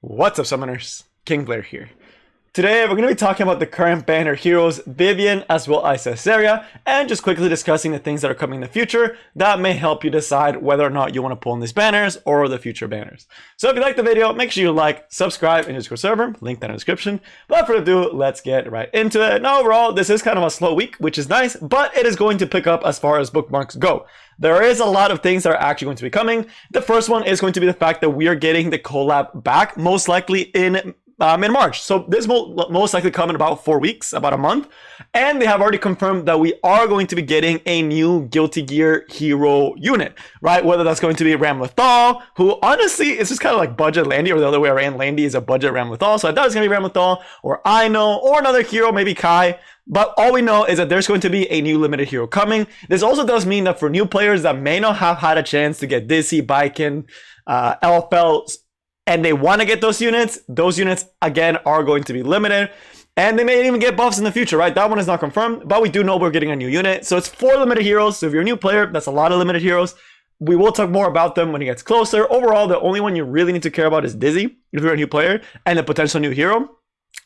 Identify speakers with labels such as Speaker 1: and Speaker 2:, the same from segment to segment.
Speaker 1: What's up, summoners? King Blair here. Today we're going to be talking about the current banner heroes Vivian as well as Iseria, and just quickly discussing the things that are coming in the future that may help you decide whether or not you want to pull in these banners or the future banners. So if you like the video, make sure you like, subscribe, and Discord server, link down in the description. Without further ado, let's get right into it. Now overall, this is kind of a slow week, which is nice, but it is going to pick up as far as bookmarks go. There is a lot of things that are actually going to be coming. The first one is going to be the fact that we are getting the collab back, most likely in March. So this will most likely come in about 4 weeks, about a month. And they have already confirmed that we are going to be getting a new Guilty Gear hero unit, right? Whether that's going to be Ramlethal, who honestly is just kind of like budget Landy, or the other way around. Landy is a budget Ramlethal. So I thought it was going to be Ramlethal, or Ino, or another hero, maybe Kai. But all we know is that there's going to be a new limited hero coming. This also does mean that for new players that may not have had a chance to get Dizzy, Baiken, LFL, and they want to get those units again are going to be limited. And they may even get buffs in the future, right? That one is not confirmed, but we do know we're getting a new unit. So it's 4 limited heroes. So if you're a new player, that's a lot of limited heroes. We will talk more about them when it gets closer. Overall, the only one you really need to care about is Dizzy, if you're a new player, and a potential new hero.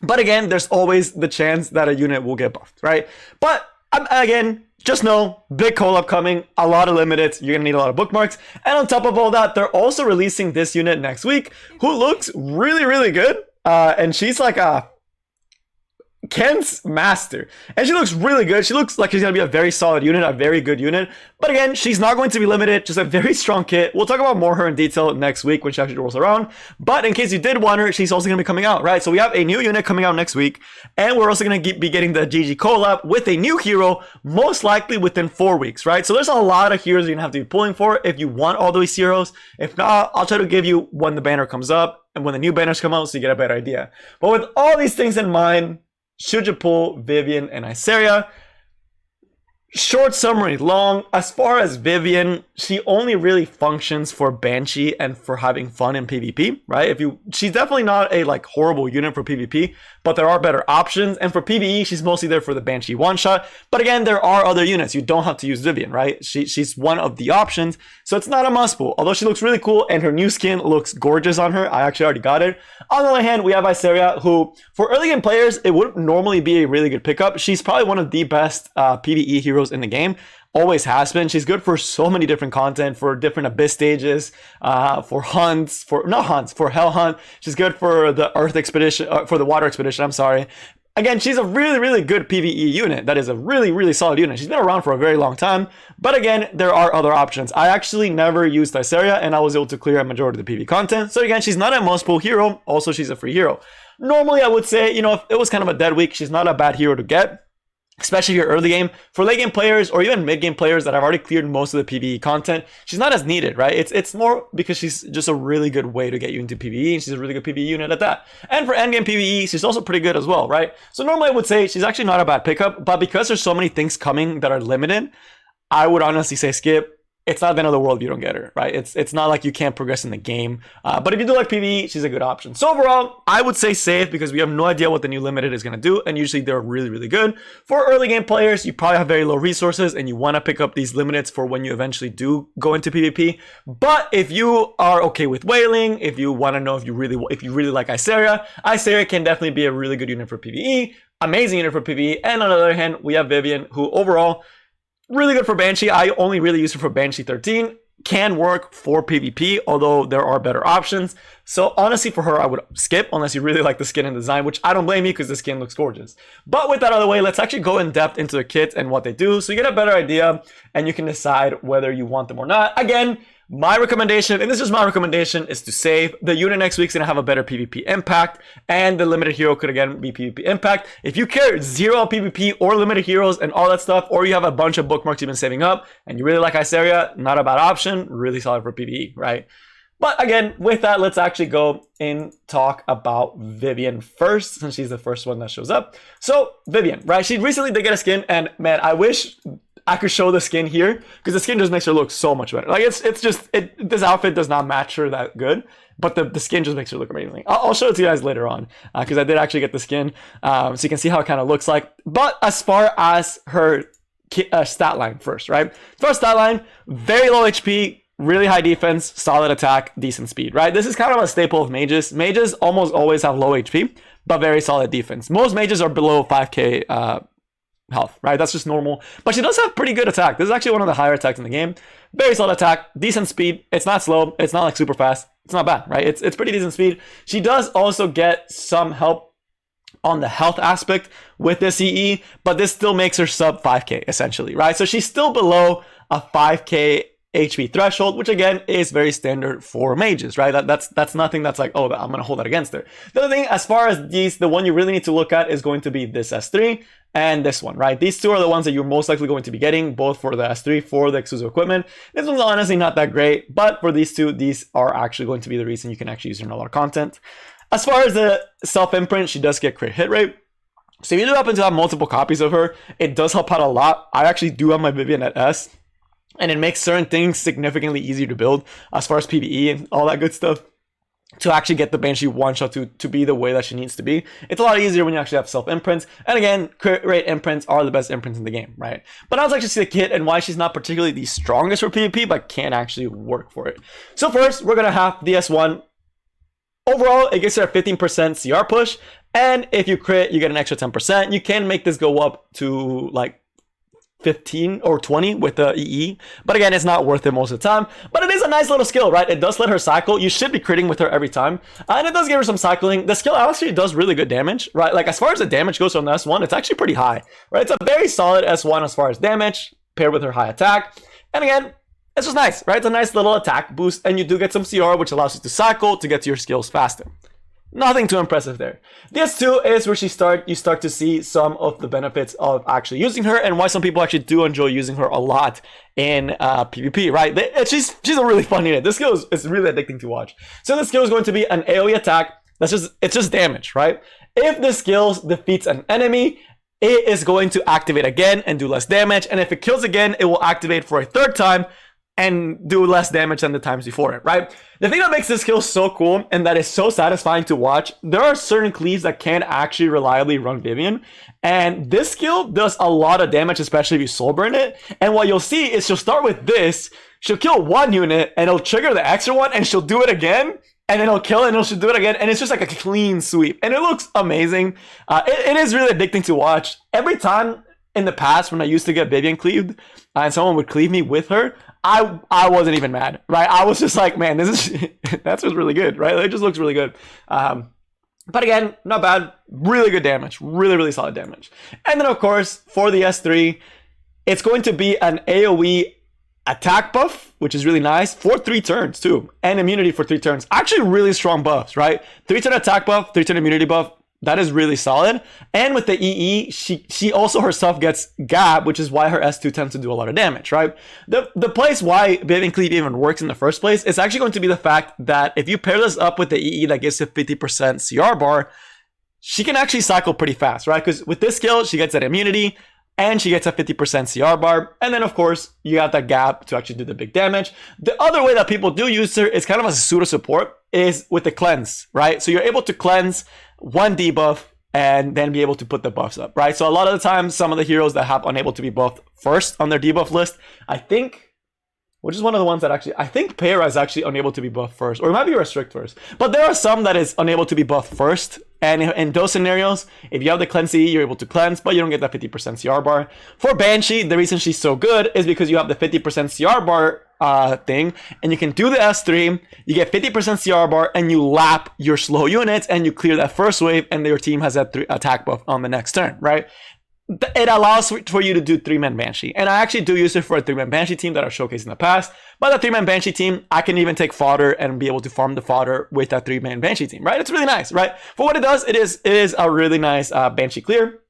Speaker 1: But again, there's always the chance that a unit will get buffed, right? But again, just know, big collab coming, a lot of limiteds, you're gonna need a lot of bookmarks. And on top of all that, they're also releasing this unit next week, who looks really, really good. And she's like a Ken's master, and she looks really good. She looks like she's gonna be a very solid unit, a very good unit. But again, she's not going to be limited, just a very strong kit. We'll talk about more her in detail next week when she actually rolls around. But in case you did want her, she's also gonna be coming out, right? So we have a new unit coming out next week, and we're also gonna be getting the GG collab with a new hero, most likely within 4 weeks, right? So there's a lot of heroes you're gonna have to be pulling for if you want all these heroes. If not, I'll try to give you when the banner comes up and when the new banners come out, so you get a better idea. But with all these things in mind, should you pull Vivian and Iseria? Short summary, long. As far as Vivian, she only really functions for Banshee and for having fun in PvP, right? She's definitely not a like horrible unit for PvP, but there are better options. And for PvE, she's mostly there for the Banshee one shot. But again, there are other units. You don't have to use Vivian, right? She's one of the options, so it's not a must pull. Although she looks really cool and her new skin looks gorgeous on her. I actually already got it. On the other hand, we have Iseria, who for early game players, it would normally be a really good pickup. She's probably one of the best PvE heroes in the game. Always has been. She's good for so many different content, for different abyss stages, for hunts, for hell hunt. She's good for the earth expedition, for the water expedition, I'm sorry. Again, she's a really, really good PvE unit. That is a really, really solid unit. She's been around for a very long time. But again, there are other options. I actually never used Iseria, and I was able to clear a majority of the PvE content. So again, she's not a must pull hero. Also, she's a free hero. Normally, I would say, if it was kind of a dead week, she's not a bad hero to get, especially if you're early game. For late game players or even mid game players that have already cleared most of the PvE content, she's not as needed, right? It's more because she's just a really good way to get you into PvE, and she's a really good PvE unit at that. And for endgame PvE, she's also pretty good as well, right? So normally I would say she's actually not a bad pickup, but because there's so many things coming that are limited, I would honestly say skip. It's not the end of the world if you don't get her, right? It's not like you can't progress in the game. But if you do like PvE, she's a good option. So overall, I would say safe because we have no idea what the new limited is going to do. And usually they're really, really good. For early game players, you probably have very low resources and you want to pick up these limiteds for when you eventually do go into PvP. But if you are okay with whaling, if you want to know if you really like Iseria, Iseria can definitely be a really good unit for PvE. Amazing unit for PvE. And on the other hand, we have Vivian, who overall, really good for Banshee. I only really use her for Banshee 13. Can work for PvP, although there are better options. So honestly, for her, I would skip unless you really like the skin and design, which I don't blame you because the skin looks gorgeous. But with that out of the way, let's actually go in depth into the kit and what they do, so you get a better idea and you can decide whether you want them or not. Again, my recommendation, and this is my recommendation, is to save. The unit next week's gonna have a better PvP impact, and the limited hero could again be PvP impact. If you care zero PvP or limited heroes and all that stuff, or you have a bunch of bookmarks you've been saving up, and you really like Iseria, not a bad option, really solid for PvE, right? But again, with that, let's actually go and talk about Vivian first, since she's the first one that shows up. So Vivian, right? She recently did get a skin, and man, I wish I could show the skin here because the skin just makes her look so much better. Like this outfit does not match her that good, but the skin just makes her look amazing. I'll show it to you guys later on because I did actually get the skin, so you can see how it kind of looks like. But as far as her stat line first, right? First stat line, very low HP, really high defense, solid attack, decent speed, right? This is kind of a staple of mages. Mages almost always have low HP, but very solid defense. Most mages are below 5k health, right? That's just normal. But she does have pretty good attack. This is actually one of the higher attacks in the game. Very solid attack, decent speed. It's not slow. It's not like super fast. It's not bad, right? It's pretty decent speed. She does also get some help on the health aspect with this EE, but this still makes her sub 5k essentially, right? So she's still below a 5k HP threshold, which again is very standard for mages, right? That's nothing that's like, oh, I'm gonna hold that against her. The other thing, as far as these, the one you really need to look at is going to be this S3 and this one, right? These two are the ones that you're most likely going to be getting, both for the S3 for the exclusive equipment. This one's honestly not that great, but for these two, these are actually going to be the reason you can actually use her in a lot of content. As far as the self-imprint, she does get crit hit rate. So if you do happen to have multiple copies of her, it does help out a lot. I actually do have my Vivian at S, and it makes certain things significantly easier to build as far as PvE and all that good stuff, to actually get the Banshee one-shot to be the way that she needs to be. It's a lot easier when you actually have self-imprints. And again, crit rate imprints are the best imprints in the game, right? But now let's actually see the kit and why she's not particularly the strongest for PvP, but can actually work for it. So first, we're going to have the S1. Overall, it gives her a 15% CR push, and if you crit, you get an extra 10%. You can make this go up to like 15 or 20 with the EE, but again, it's not worth it most of the time. But it is a nice little skill, right? It does let her cycle. You should be critting with her every time, and it does give her some cycling. The skill actually does really good damage, right? Like as far as the damage goes on the S1, it's actually pretty high, right? It's a very solid S1 as far as damage, paired with her high attack, and again, it's just nice, right? It's a nice little attack boost, and you do get some CR, which allows you to cycle to get to your skills faster. Nothing too impressive there. The S2 is where you start to see some of the benefits of actually using her, and why some people actually do enjoy using her a lot in PvP, right? She's a really fun unit. This skill is really addicting to watch. So this skill is going to be an AoE attack. It's just damage, right? If the skill defeats an enemy, it is going to activate again and do less damage, and if it kills again, it will activate for a third time and do less damage than the times before it, right? The thing that makes this skill so cool and that is so satisfying to watch, there are certain cleaves that can actually reliably run Vivian, and this skill does a lot of damage, especially if you soul burn it. And what you'll see is she'll start with this, she'll kill one unit, and it'll trigger the extra one, and she'll do it again, and then it'll kill it, and she'll do it again, and it's just like a clean sweep, and it looks amazing. It is really addicting to watch. Every time in the past when I used to get Vivian cleaved, and someone would cleave me with her, I wasn't even mad, right? I was just like, man, this is that's just really good, right? It just looks really good. But again, not bad. Really good damage. Really, really solid damage. And then, of course, for the S3, it's going to be an AoE attack buff, which is really nice, for 3 turns, too. And immunity for 3 turns. Actually, really strong buffs, right? 3-turn attack buff, 3-turn immunity buff. That is really solid. And with the EE, she also herself gets Gab, which is why her S2 tends to do a lot of damage, right? The place why Vivian Cleave even works in the first place is actually going to be the fact that if you pair this up with the EE that gives a 50% CR bar, she can actually cycle pretty fast, right? Because with this skill, she gets that immunity, and she gets a 50% CR bar. And then, of course, you have that gap to actually do the big damage. The other way that people do use her is kind of as a pseudo support is with the cleanse, right? So you're able to cleanse one debuff and then be able to put the buffs up, right? So a lot of the time, some of the heroes that have unable to be buffed first on their debuff list, I think, which is one of the ones that actually, I think Pera is actually unable to be buffed first, or it might be Restrict first. But there are some that is unable to be buffed first. And in those scenarios, if you have the cleanse EE, you're able to cleanse, but you don't get that 50% CR bar. For Banshee, the reason she's so good is because you have the 50% CR bar thing, and you can do the S3, you get 50% CR bar, and you lap your slow units, and you clear that first wave, and your team has that attack buff on the next turn, right? It allows for you to do 3-man Banshee, and I actually do use it for a 3-man Banshee team that I've showcased in the past. But the 3-man Banshee team, I can even take fodder and be able to farm the fodder with that 3-man Banshee team, right? It's really nice, right? For what it does, it is a really nice Banshee clear.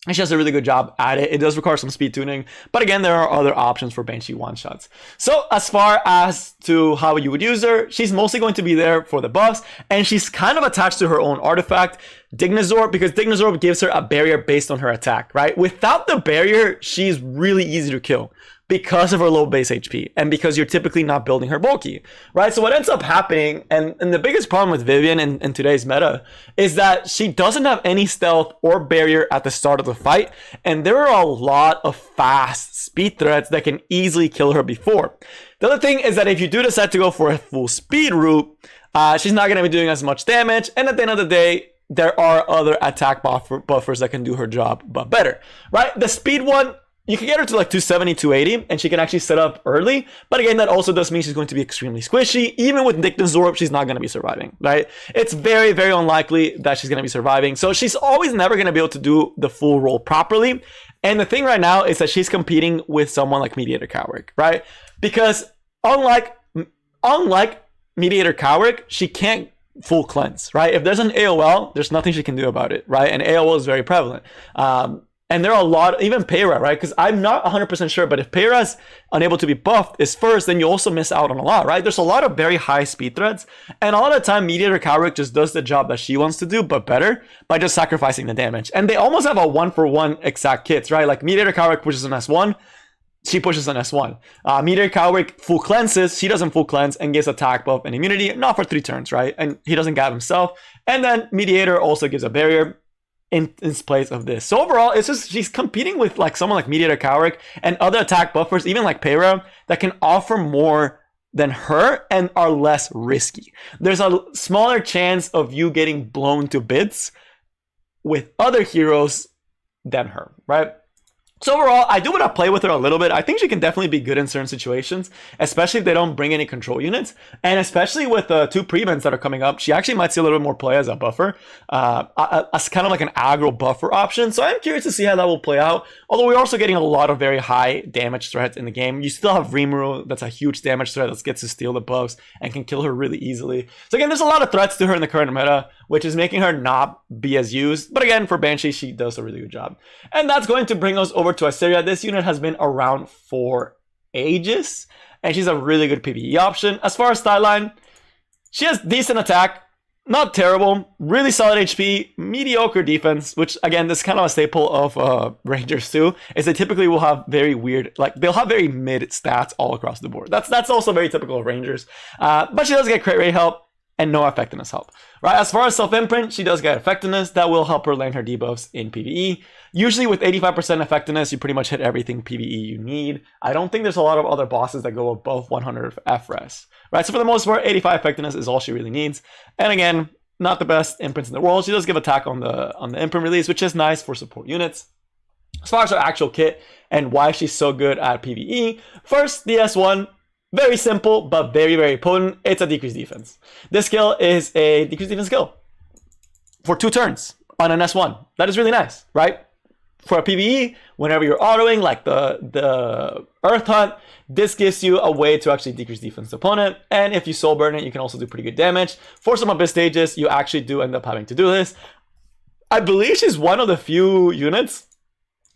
Speaker 1: And she does a really good job at it. It does require some speed tuning, but again, there are other options for Banshee one-shots. So as far as to how you would use her, she's mostly going to be there for the buffs, and she's kind of attached to her own artifact, Dignazorb, because Dignazorb gives her a barrier based on her attack, right? Without the barrier, she's really easy to kill. because of her low base HP and because you're typically not building her bulky, right? So what ends up happening, and the biggest problem with Vivian in today's meta is that she doesn't have any stealth or barrier at the start of the fight, and there are a lot of fast speed threats that can easily kill her before. The other thing is that if you do decide to go for a full speed route, she's not going to be doing as much damage, and at the end of the day, there are other attack buffers that can do her job but better, right? The speed one, you can get her to like 270, 280, and she can actually set up early. But again, that also does mean she's going to be extremely squishy. Even with Nick Zorb, she's not going to be surviving, right? It's very, very unlikely that she's going to be surviving. So she's always never going to be able to do the full role properly. And the thing right now is that she's competing with someone like Mediator Cowrick, right? Because unlike Mediator Cowrick, she can't full cleanse, right? If there's an AOL, there's nothing she can do about it, right? And AOL is very prevalent. And there are a lot, even Peyra, right? Because I'm not 100% sure, but if Peyra's unable to be buffed is first, then you also miss out on a lot, right? There's a lot of very high speed threats. And a lot of the time, Mediator Cowrick just does the job that she wants to do, but better, by just sacrificing the damage. And they almost have a 1-for-1 exact kits, right? Like Mediator Cowrick pushes an S1, she pushes an S1. Mediator Cowrick full cleanses, she doesn't full cleanse and gives attack buff and immunity, not for 3 turns, right? And he doesn't gap himself. And then Mediator also gives a barrier in place of this. So overall, it's just she's competing with like someone like Mediator Cowrick and other attack buffers, even like Peyra, that can offer more than her and are less risky. There's a smaller chance of you getting blown to bits with other heroes than her, right? So overall, I do want to play with her a little bit. I think she can definitely be good in certain situations, especially if they don't bring any control units. And especially with the 2 prevents that are coming up, she actually might see a little bit more play as a buffer, as kind of like an aggro buffer option. So I'm curious to see how that will play out. Although we're also getting a lot of very high damage threats in the game. You still have Rimuru, that's a huge damage threat that gets to steal the buffs and can kill her really easily. So again, there's a lot of threats to her in the current meta, which is making her not be as used. But again, for Banshee, she does a really good job. And that's going to bring us over to Iseria. This unit has been around for ages, and she's a really good PvE option. As far as style line, she has decent attack, not terrible, really solid HP, mediocre defense, which again, this is kind of a staple of Rangers too, is they typically will have very weird, like they'll have very mid stats all across the board. That's also very typical of Rangers. But she does get crit rate help and no effectiveness help, right? As far as self-imprint, she does get effectiveness. That will help her land her debuffs in PvE. Usually with 85% effectiveness, you pretty much hit everything PvE you need. I don't think there's a lot of other bosses that go above 100 FRES, right? So for the most part, 85 effectiveness is all she really needs. And again, not the best imprints in the world. She does give attack on the imprint release, which is nice for support units. As far as her actual kit and why she's so good at PvE, first, the S1, very simple, but very, very potent. It's a decreased defense. This skill is a decreased defense skill for 2 turns on an S1. That is really nice, right? For a PvE, whenever you're autoing, like the Earth Hunt, this gives you a way to actually decrease defense to opponent. And if you soul burn it, you can also do pretty good damage. For some Abyss stages, you actually do end up having to do this. I believe she's one of the few units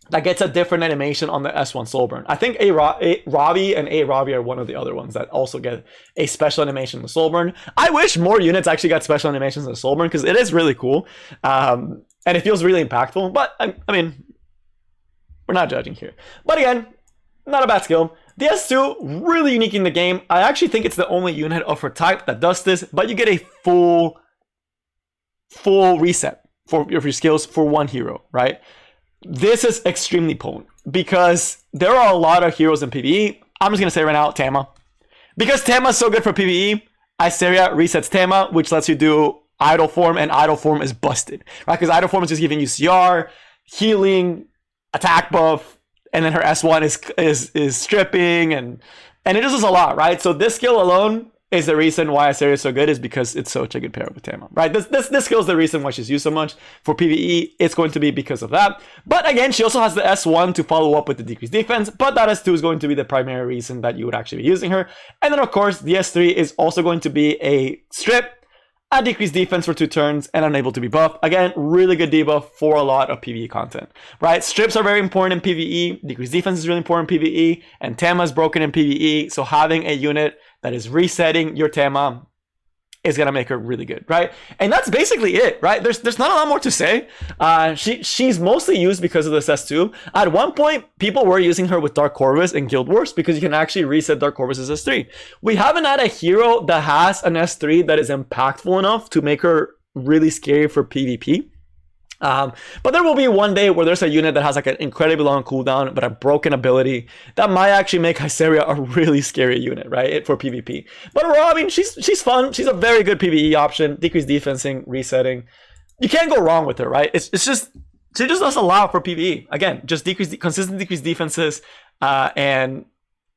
Speaker 1: that gets a different animation on the S1 soul burn. I think Ravi and Ravi are one of the other ones that also get a special animation in the soul burn. I wish more units actually got special animations in the soul burn because it is really cool. And it feels really impactful. But I mean, we're not judging here. But again, not a bad skill. The S2, really unique in the game. I actually think it's the only unit of her type that does this, but you get a full reset for your skills for one hero, right? This is extremely potent because there are a lot of heroes in PvE. I'm just going to say right now, Tama. Because Tama is so good for PvE, Iseria resets Tama, which lets you do idle form, and idle form is busted, right? Because idle form is just giving you CR, healing, attack buff, and then her S1 is stripping, and it just does a lot, right? So this skill alone is the reason why Iseria is so good, is because it's such a good pair with Tama, right? This skill is the reason why she's used so much. For PvE, it's going to be because of that. But again, she also has the S1 to follow up with the decreased defense, but that S2 is going to be the primary reason that you would actually be using her. And then of course, the S3 is also going to be a strip, a decreased defense for 2 turns, and unable to be buffed. Again, really good debuff for a lot of PvE content, right? Strips are very important in PvE, decreased defense is really important in PvE, and Tama is broken in PvE, so having a unit that is resetting your Tama is gonna make her really good, right? And that's basically it, right? There's not a lot more to say. She's mostly used because of this S2. At one point, people were using her with Dark Corvus and Guild Wars because you can actually reset Dark Corvus' S3. We haven't had a hero that has an S3 that is impactful enough to make her really scary for PvP. But there will be one day where there's a unit that has like an incredibly long cooldown but a broken ability that might actually make Iseria a really scary unit, right, for PvP. But overall, I mean, she's fun. She's a very good PvE option. Decreased defensing, resetting. You can't go wrong with her, right? It's just she just does a lot for PvE. Again, just consistent decreased defenses and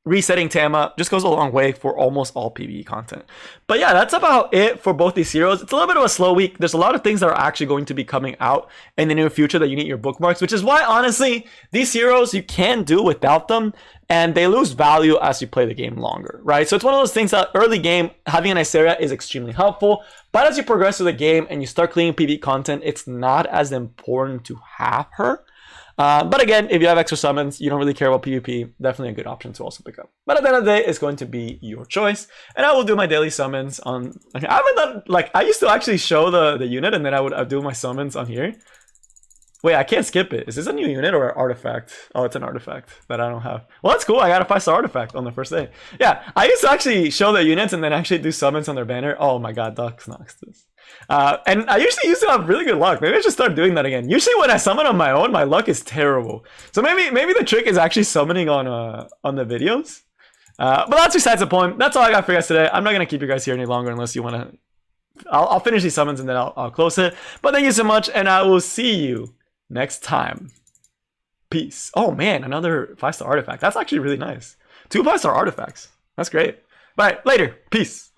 Speaker 1: resetting Tama just goes a long way for almost all PvE content. But yeah, that's about it for both these heroes. It's a little bit of a slow week. There's a lot of things that are actually going to be coming out in the near future that you need your bookmarks, which is why, honestly, these heroes, you can do without them, and they lose value as you play the game longer, right? So it's one of those things that early game, having an Iseria is extremely helpful, but as you progress through the game and you start cleaning PvE content, it's not as important to have her. But again, if you have extra summons, you don't really care about PvP, definitely a good option to also pick up. But at the end of the day, it's going to be your choice. And I will do my daily summons on... I haven't done... Like, I used to actually show the unit, and then I'd do my summons on here. Wait, I can't skip it. Is this a new unit or an artifact? Oh, it's an artifact that I don't have. Well, that's cool. I got a 5-star artifact on the first day. Yeah, I used to actually show the units and then actually do summons on their banner. Oh my god, Ducks Nox this. And I usually used to have really good luck. Maybe I should start doing that again. Usually when I summon on my own, my luck is terrible. So maybe the trick is actually summoning on the videos. But that's besides the point. That's all I got for you guys today. I'm not gonna keep you guys here any longer unless you wanna. I'll finish these summons and then I'll close it. But thank you so much, and I will see you next time. Peace. Oh man, another 5-star artifact. That's actually really nice. 2 5-star artifacts. That's great. All right, later. Peace.